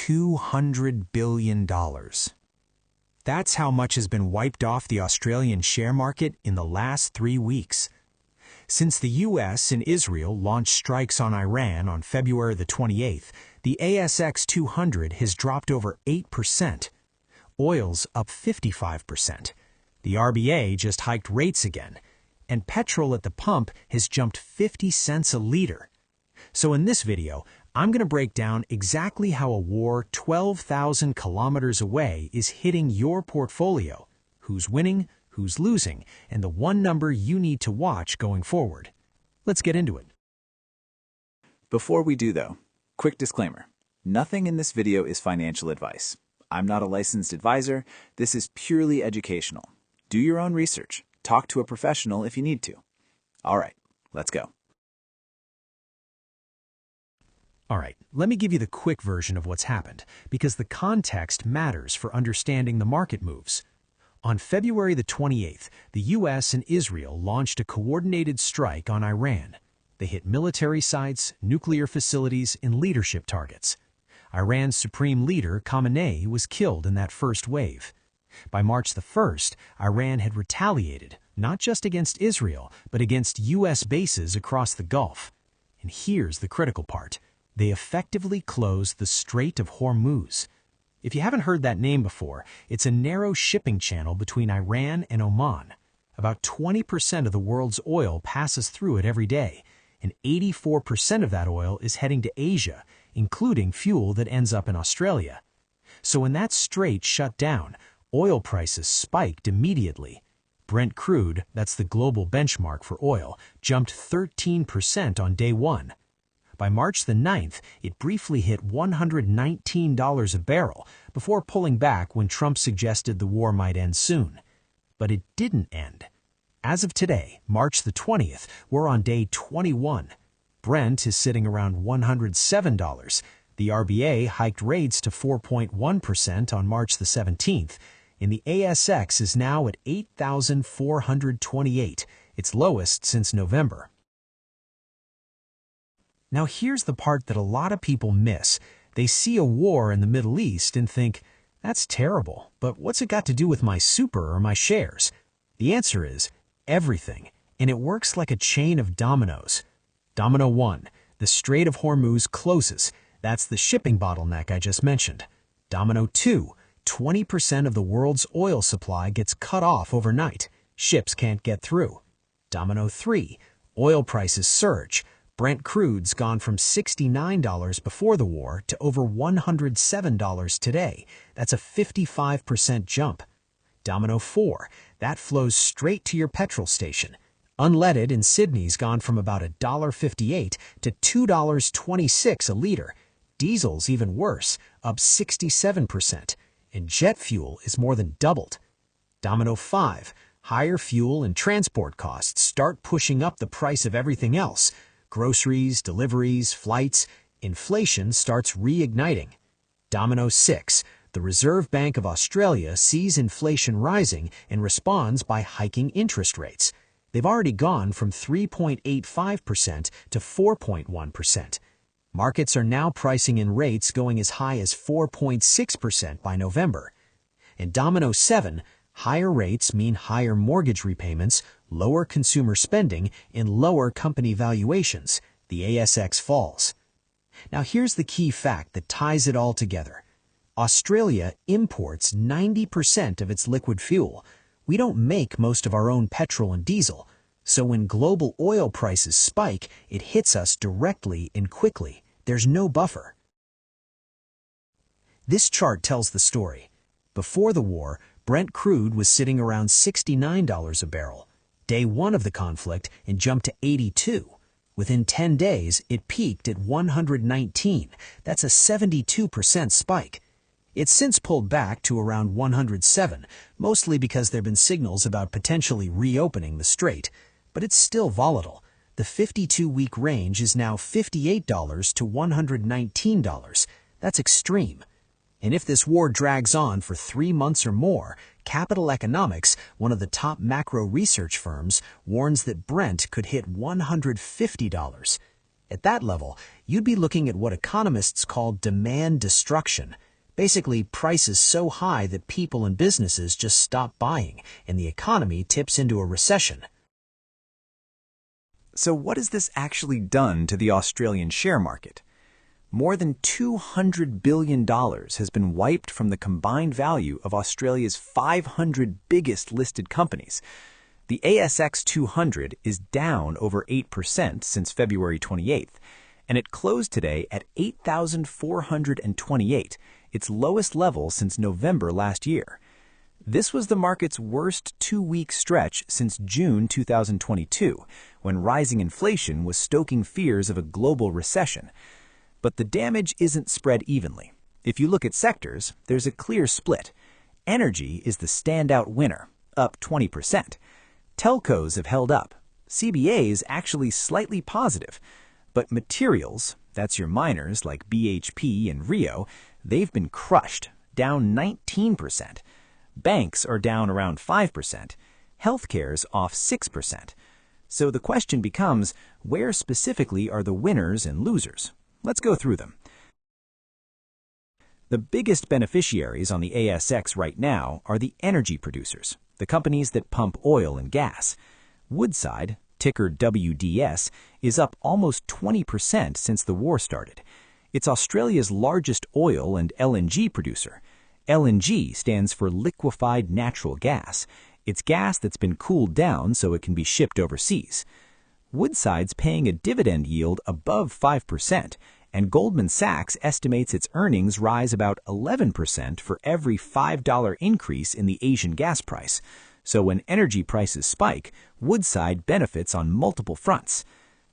$200 billion. That's how much has been wiped off the Australian share market in the last 3 weeks. Since the US and Israel launched strikes on Iran on February the 28th, the ASX 200 has dropped over 8%. Oil's up 55%. The RBA just hiked rates again, and petrol at the pump has jumped 50 cents a liter. So in this video, I'm going to break down exactly how a war 12,000 kilometers away is hitting your portfolio, who's winning, who's losing, and the one number you need to watch going forward. Let's get into it. Before we do though, quick disclaimer. Nothing in this video is financial advice. I'm not a licensed advisor. This is purely educational. Do your own research. Talk to a professional if you need to. All right, let's go. All right, let me give you the quick version of what's happened, because the context matters for understanding the market moves. On February the 28th, the US and Israel launched a coordinated strike on Iran. They hit military sites, nuclear facilities, and leadership targets. Iran's supreme leader, Khamenei, was killed in that first wave. By March the 1st, Iran had retaliated, not just against Israel, but against US bases across the Gulf. And here's the critical part. They effectively closed the Strait of Hormuz. If you haven't heard that name before, it's a narrow shipping channel between Iran and Oman. About 20% of the world's oil passes through it every day, and 84% of that oil is heading to Asia, including fuel that ends up in Australia. So when that strait shut down, oil prices spiked immediately. Brent crude, that's the global benchmark for oil, jumped 13% on day one. By March the 9th, it briefly hit $119 a barrel before pulling back when Trump suggested the war might end soon. But it didn't end. As of today, March the 20th, we're on day 21. Brent is sitting around $107. The RBA hiked rates to 4.1% on March the 17th, and the ASX is now at 8,428, its lowest since November. Now here's the part that a lot of people miss. They see a war in the Middle East and think, that's terrible, but what's it got to do with my super or my shares? The answer is everything, and it works like a chain of dominoes. Domino 1, the Strait of Hormuz closes. That's the shipping bottleneck I just mentioned. Domino 2, 20% of the world's oil supply gets cut off overnight. Ships can't get through. Domino 3, oil prices surge. Brent crude's gone from $69 before the war to over $107 today. That's a 55% jump. Domino 4, that flows straight to your petrol station. Unleaded in Sydney's gone from about $1.58 to $2.26 a liter. Diesel's even worse, up 67%. And jet fuel is more than doubled. Domino 5, higher fuel and transport costs start pushing up the price of everything else. Groceries, deliveries, flights, inflation starts reigniting. Domino 6, the Reserve Bank of Australia sees inflation rising and responds by hiking interest rates. They've already gone from 3.85% to 4.1%. Markets are now pricing in rates going as high as 4.6% by November. And Domino 7, higher rates mean higher mortgage repayments, lower consumer spending, and lower company valuations. The ASX falls. Now here's the key fact that ties it all together. Australia imports 90% of its liquid fuel. We don't make most of our own petrol and diesel. So when global oil prices spike, it hits us directly and quickly. There's no buffer. This chart tells the story. Before the war, Brent crude was sitting around $69 a barrel. Day one of the conflict, and jumped to 82. Within 10 days, it peaked at 119. That's a 72% spike. It's since pulled back to around 107, mostly because there have been signals about potentially reopening the strait. But it's still volatile. The 52-week range is now $58 to $119. That's extreme. And if this war drags on for 3 months or more, Capital Economics, one of the top macro research firms, warns that Brent could hit $150. At that level, you'd be looking at what economists call demand destruction. Basically, prices so high that people and businesses just stop buying, and the economy tips into a recession. So what has this actually done to the Australian share market? More than $200 billion has been wiped from the combined value of Australia's 500 biggest listed companies. The ASX 200 is down over 8% since February 28th, and it closed today at 8,428, its lowest level since November last year. This was the market's worst two-week stretch since June 2022, when rising inflation was stoking fears of a global recession. But the damage isn't spread evenly. If you look at sectors, there's a clear split. Energy is the standout winner, up 20%. Telcos have held up. CBA is actually slightly positive. But materials, that's your miners like BHP and Rio, they've been crushed, down 19%. Banks are down around 5%. Healthcare's off 6%. So the question becomes, where specifically are the winners and losers? Let's go through them. The biggest beneficiaries on the ASX right now are the energy producers, the companies that pump oil and gas. Woodside, ticker WDS, is up almost 20% since the war started. It's Australia's largest oil and LNG producer. LNG stands for liquefied natural gas. It's gas that's been cooled down so it can be shipped overseas. Woodside's paying a dividend yield above 5%, and Goldman Sachs estimates its earnings rise about 11% for every $5 increase in the Asian gas price. So when energy prices spike, Woodside benefits on multiple fronts.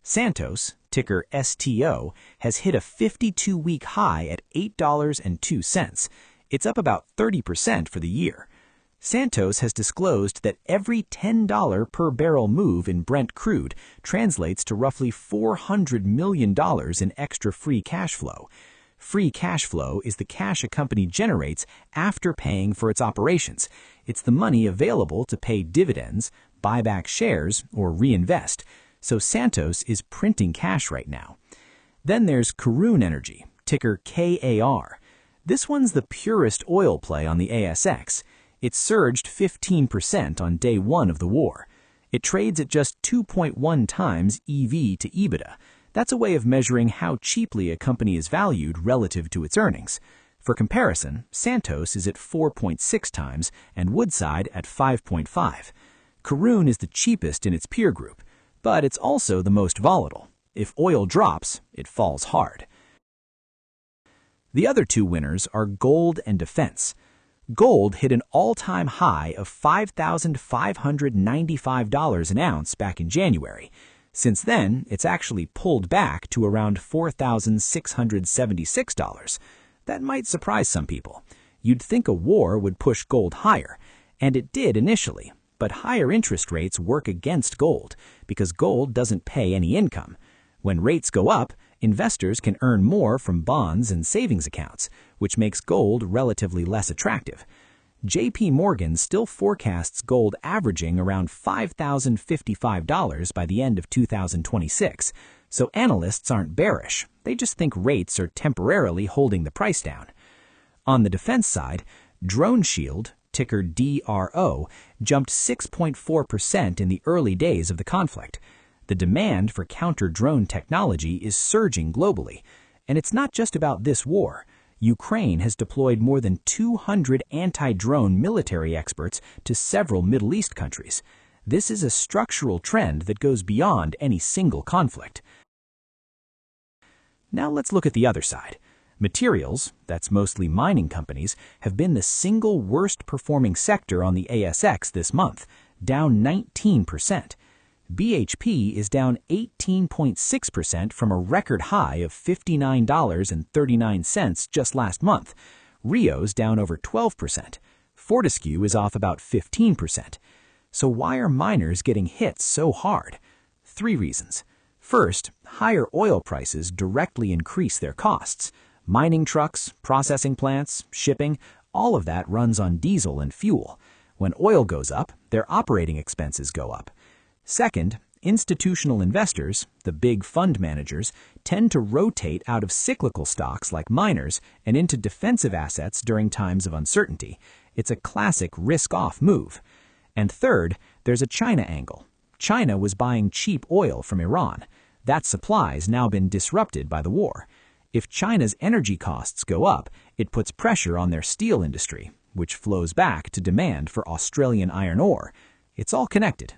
Santos, ticker STO, has hit a 52-week high at $8.02. It's up about 30% for the year. Santos has disclosed that every $10 per barrel move in Brent crude translates to roughly $400 million in extra free cash flow. Free cash flow is the cash a company generates after paying for its operations. It's the money available to pay dividends, buy back shares, or reinvest. So Santos is printing cash right now. Then there's Karoon Energy, ticker KAR. This one's the purest oil play on the ASX. It surged 15% on day one of the war. It trades at just 2.1 times EV to EBITDA. That's a way of measuring how cheaply a company is valued relative to its earnings. For comparison, Santos is at 4.6 times and Woodside at 5.5. Karoon is the cheapest in its peer group, but it's also the most volatile. If oil drops, it falls hard. The other two winners are gold and defense. Gold hit an all-time high of $5,595 an ounce back in January. Since then, it's actually pulled back to around $4,676. That might surprise some people. You'd think a war would push gold higher, and it did initially, but higher interest rates work against gold because gold doesn't pay any income. When rates go up, investors can earn more from bonds and savings accounts, which makes gold relatively less attractive. JP Morgan still forecasts gold averaging around $5,055 by the end of 2026, so analysts aren't bearish. They just think rates are temporarily holding the price down. On the defense side, Drone Shield, ticker DRO, jumped 6.4% in the early days of the conflict. The demand for counter-drone technology is surging globally, and it's not just about this war. Ukraine has deployed more than 200 anti-drone military experts to several Middle East countries. This is a structural trend that goes beyond any single conflict. Now let's look at the other side. Materials, that's mostly mining companies, have been the single worst performing sector on the ASX this month, down 19%. BHP is down 18.6% from a record high of $59.39 just last month. Rio's down over 12%. Fortescue is off about 15%. So why are miners getting hit so hard? 3 reasons. First, higher oil prices directly increase their costs. Mining trucks, processing plants, shipping, all of that runs on diesel and fuel. When oil goes up, their operating expenses go up. Second, Institutional investors, the big fund managers, tend to rotate out of cyclical stocks like miners and into defensive assets during times of uncertainty. It's a classic risk-off move. And third, there's a China angle. China was buying cheap oil from Iran. That supply's now been disrupted by the war. If China's energy costs go up, it puts pressure on their steel industry, which flows back to demand for Australian iron ore. It's all connected.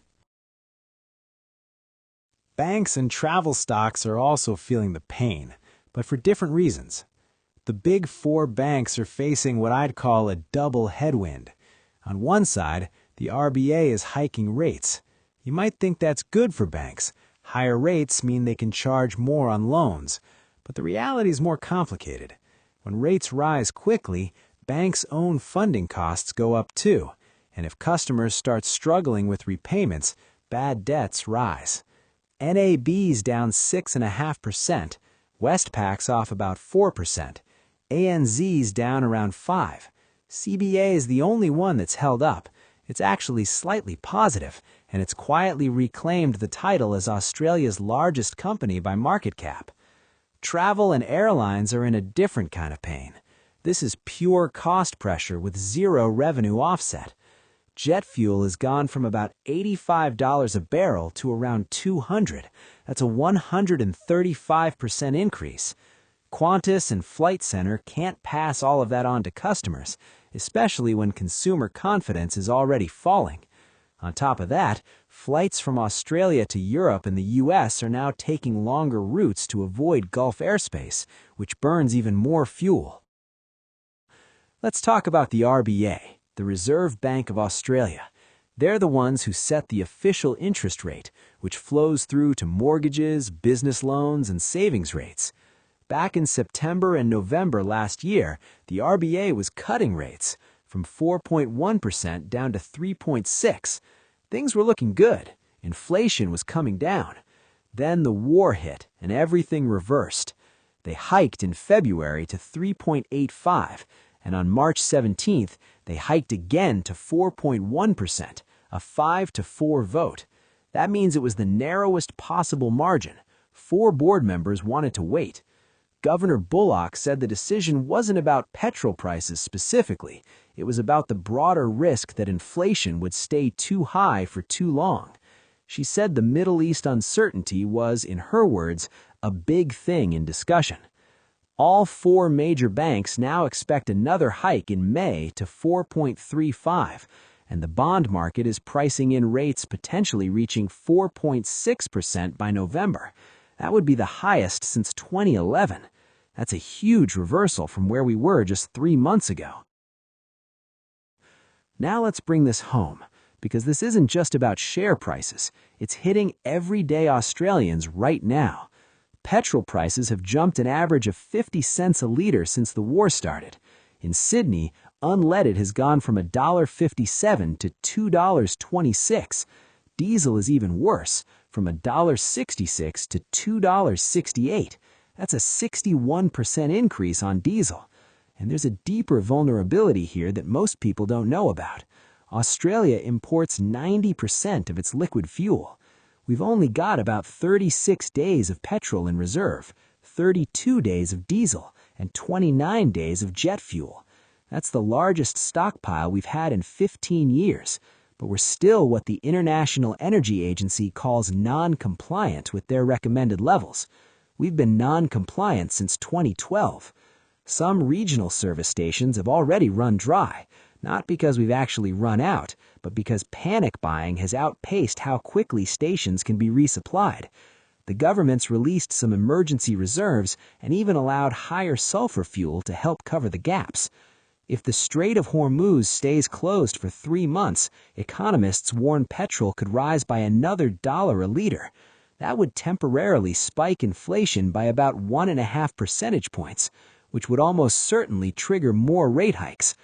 Banks and travel stocks are also feeling the pain, but for different reasons. The big four banks are facing what I'd call a double headwind. On one side, the RBA is hiking rates. You might think that's good for banks. Higher rates mean they can charge more on loans. But the reality is more complicated. When rates rise quickly, banks' own funding costs go up too. And if customers start struggling with repayments, bad debts rise. NAB's down 6.5%, Westpac's off about 4%, ANZ's down around 5%. CBA is the only one that's held up. It's actually slightly positive, and it's quietly reclaimed the title as Australia's largest company by market cap. Travel and airlines are in a different kind of pain. This is pure cost pressure with zero revenue offset. Jet fuel has gone from about $85 a barrel to around $200. That's a 135% increase. Qantas and Flight Centre can't pass all of that on to customers, especially when consumer confidence is already falling. On top of that, flights from Australia to Europe and the US are now taking longer routes to avoid Gulf airspace, which burns even more fuel. Let's talk about the RBA, the Reserve Bank of Australia. They're the ones who set the official interest rate, which flows through to mortgages, business loans, and savings rates. Back in September and November last year, the RBA was cutting rates from 4.1% down to 3.6%. Things were looking good. Inflation was coming down. Then the war hit and everything reversed. They hiked in February to 3.85%, and on March 17th, they hiked again to 4.1%, a 5-4 vote. That means it was the narrowest possible margin. 4 board members wanted to wait. Governor Bullock said the decision wasn't about petrol prices specifically. It was about the broader risk that inflation would stay too high for too long. She said the Middle East uncertainty was, in her words, a big thing in discussion. All 4 major banks now expect another hike in May to 4.35%, and the bond market is pricing in rates potentially reaching 4.6% by November. That would be the highest since 2011. That's a huge reversal from where we were just 3 months ago. Now let's bring this home, because this isn't just about share prices. It's hitting everyday Australians right now. Petrol prices have jumped an average of 50 cents a litre since the war started. In Sydney, unleaded has gone from $1.57 to $2.26. Diesel is even worse, from $1.66 to $2.68. That's a 61% increase on diesel. And there's a deeper vulnerability here that most people don't know about. Australia imports 90% of its liquid fuel. We've only got about 36 days of petrol in reserve, 32 days of diesel, and 29 days of jet fuel. That's the largest stockpile we've had in 15 years, but we're still what the International Energy Agency calls non-compliant with their recommended levels. We've been non-compliant since 2012. Some regional service stations have already run dry, not because we've actually run out, but because panic buying has outpaced how quickly stations can be resupplied. The government's released some emergency reserves and even allowed higher sulfur fuel to help cover the gaps. If the Strait of Hormuz stays closed for 3 months, economists warn petrol could rise by another $1 a litre. That would temporarily spike inflation by about 1.5 percentage points, which would almost certainly trigger more rate hikes.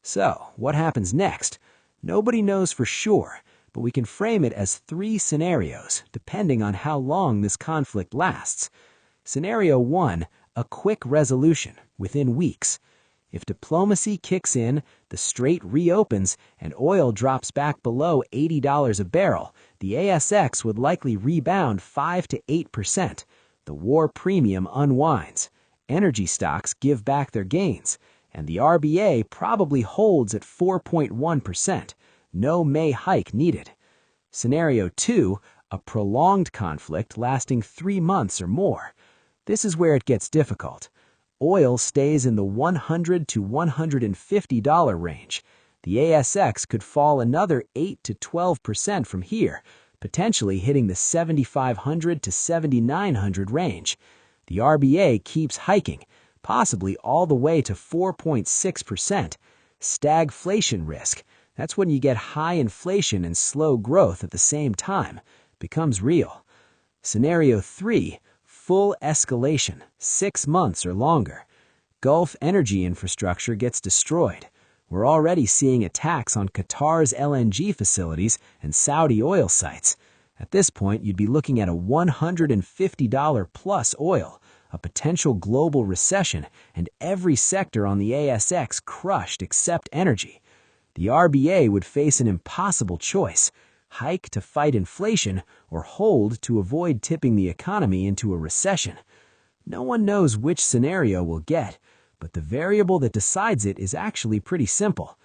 So, what happens next? Nobody knows for sure, but we can frame it as 3 scenarios, depending on how long this conflict lasts. Scenario 1, a quick resolution, within weeks. If diplomacy kicks in, the strait reopens, and oil drops back below $80 a barrel, the ASX would likely rebound 5 to 8%. The war premium unwinds. Energy stocks give back their gains, and the RBA probably holds at 4.1%. No May hike needed. Scenario 2, a prolonged conflict lasting 3 months or more. This is where it gets difficult. Oil stays in the $100 to $150 range. The ASX could fall another 8 to 12% from here, potentially hitting the 7,500 to 7,900 range. The RBA keeps hiking, possibly all the way to 4.6%. Stagflation risk, that's when you get high inflation and slow growth at the same time, becomes real. Scenario 3, full escalation, 6 months or longer. Gulf energy infrastructure gets destroyed. We're already seeing attacks on Qatar's LNG facilities and Saudi oil sites. At this point, you'd be looking at a $150 plus oil, a potential global recession, and every sector on the ASX crushed except energy. The RBA would face an impossible choice: hike to fight inflation or hold to avoid tipping the economy into a recession. No one knows which scenario we'll get, but the variable that decides it is actually pretty simple.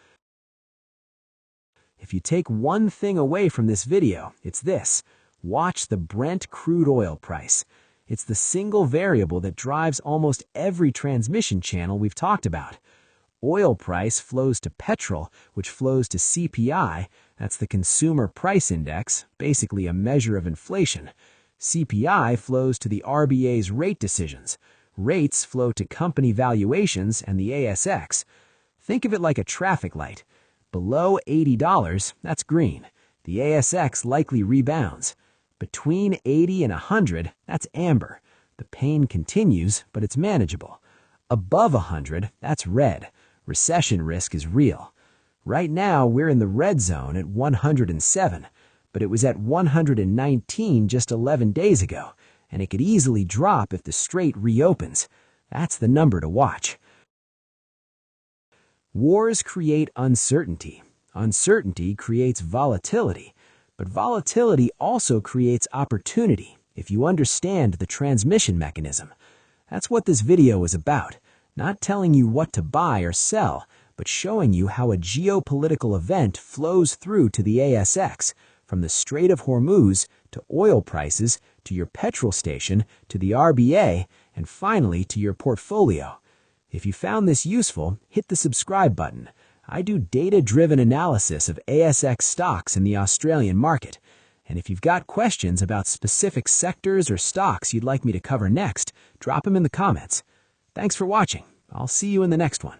If you take one thing away from this video, it's this: watch the Brent crude oil price. It's the single variable that drives almost every transmission channel we've talked about. Oil price flows to petrol, which flows to CPI, that's the Consumer Price Index, basically a measure of inflation. CPI flows to the RBA's rate decisions. Rates flow to company valuations and the ASX. Think of it like a traffic light. Below $80, that's green. The ASX likely rebounds. Between 80 and 100, that's amber. The pain continues, but it's manageable. Above 100, that's red. Recession risk is real. Right now, we're in the red zone at 107, but it was at 119 just 11 days ago, and it could easily drop if the strait reopens. That's the number to watch. Wars create uncertainty. Uncertainty creates volatility, but volatility also creates opportunity if you understand the transmission mechanism. That's what this video is about, not telling you what to buy or sell, but showing you how a geopolitical event flows through to the ASX, from the Strait of Hormuz to oil prices to your petrol station to the RBA, and finally to your portfolio. If you found this useful, hit the subscribe button. I do data-driven analysis of ASX stocks in the Australian market. And if you've got questions about specific sectors or stocks you'd like me to cover next, drop them in the comments. Thanks for watching. I'll see you in the next one.